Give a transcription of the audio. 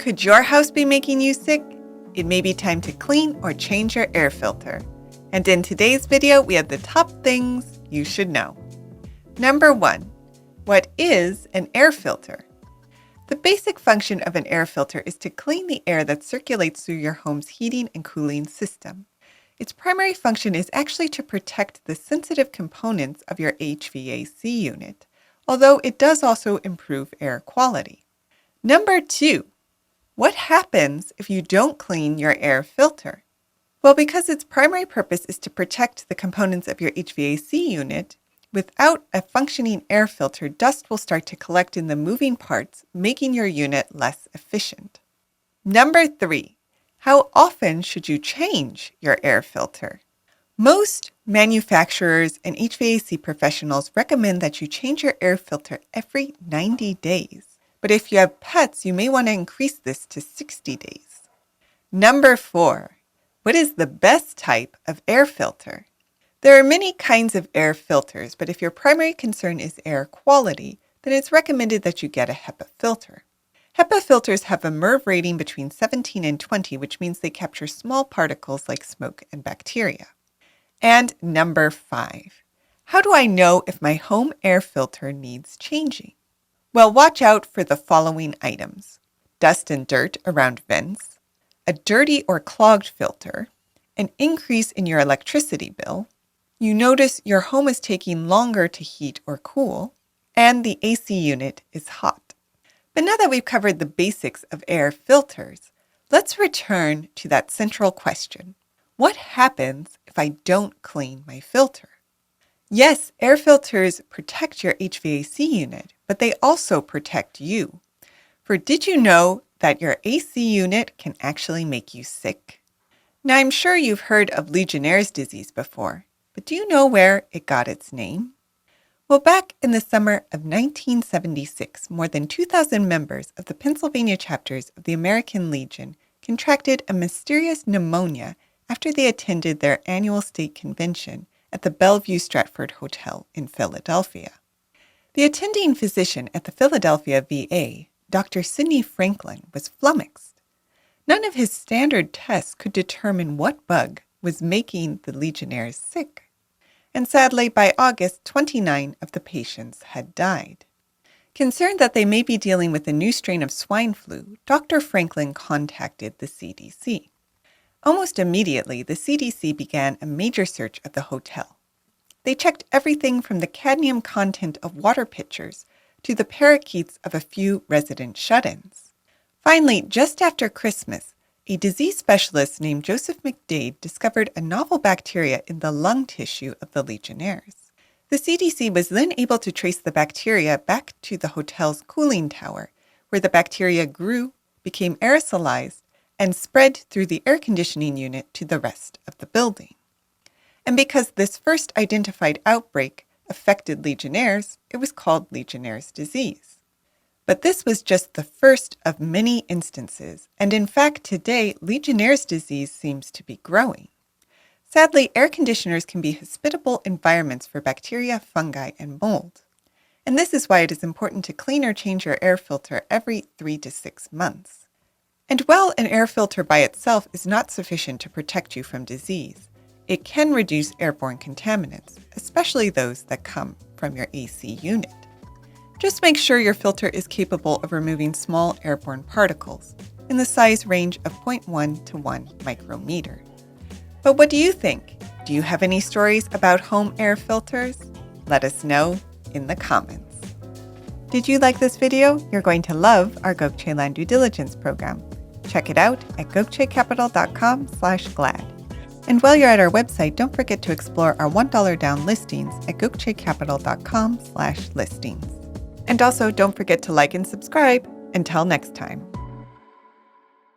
Could your house be making you sick? It may be time to clean or change your air filter. And in today's video, we have the top things you should know. Number 1, what is an air filter? The basic function of an air filter is to clean the air that circulates through your home's heating and cooling system. Its primary function is actually to protect the sensitive components of your HVAC unit, although it does also improve air quality. Number 2, what happens if you don't clean your air filter? Well, because its primary purpose is to protect the components of your HVAC unit, without a functioning air filter, dust will start to collect in the moving parts, making your unit less efficient. Number 3, how often should you change your air filter? Most manufacturers and HVAC professionals recommend that you change your air filter every 90 days. But if you have pets, you may want to increase this to 60 days. Number 4, what is the best type of air filter? There are many kinds of air filters, but if your primary concern is air quality, then it's recommended that you get a HEPA filter. HEPA filters have a MERV rating between 17 and 20, which means they capture small particles like smoke and bacteria. And number 5, how do I know if my home air filter needs changing? Well, watch out for the following items: dust and dirt around vents, a dirty or clogged filter, an increase in your electricity bill, you notice your home is taking longer to heat or cool, and the AC unit is hot. But now that we've covered the basics of air filters, let's return to that central question. What happens if I don't clean my filter? Yes, air filters protect your HVAC unit, but they also protect you. For did you know that your AC unit can actually make you sick? Now, I'm sure you've heard of Legionnaire's disease before, but do you know where it got its name? Well, back in the summer of 1976, more than 2,000 members of the Pennsylvania chapters of the American Legion contracted a mysterious pneumonia after they attended their annual state convention at the Bellevue Stratford Hotel in Philadelphia. The attending physician at the Philadelphia VA, Dr. Sidney Franklin, was flummoxed. None of his standard tests could determine what bug was making the Legionnaires sick. And sadly, by August, 29 of the patients had died. Concerned that they may be dealing with a new strain of swine flu, Dr. Franklin contacted the CDC. Almost immediately, the CDC began a major search of the hotel. They checked everything from the cadmium content of water pitchers to the parakeets of a few resident shut-ins. Finally, just after Christmas, a disease specialist named Joseph McDade discovered a novel bacteria in the lung tissue of the Legionnaires. The CDC was then able to trace the bacteria back to the hotel's cooling tower, where the bacteria grew, became aerosolized, and spread through the air conditioning unit to the rest of the building. And because this first identified outbreak affected Legionnaires, it was called Legionnaire's disease. But this was just the first of many instances, and in fact today, Legionnaire's disease seems to be growing. Sadly, air conditioners can be hospitable environments for bacteria, fungi, and mold. And this is why it is important to clean or change your air filter every 3 to 6 months. And while an air filter by itself is not sufficient to protect you from disease, it can reduce airborne contaminants, especially those that come from your AC unit. Just make sure your filter is capable of removing small airborne particles in the size range of 0.1 to 1 micrometer. But what do you think? Do you have any stories about home air filters? Let us know in the comments. Did you like this video? You're going to love our Gokce Land Due Diligence program. Check it out at gokcecapital.com/glad. And while you're at our website, don't forget to explore our $1 down listings at gokcecapital.com/listings. And also don't forget to like and subscribe. Until next time.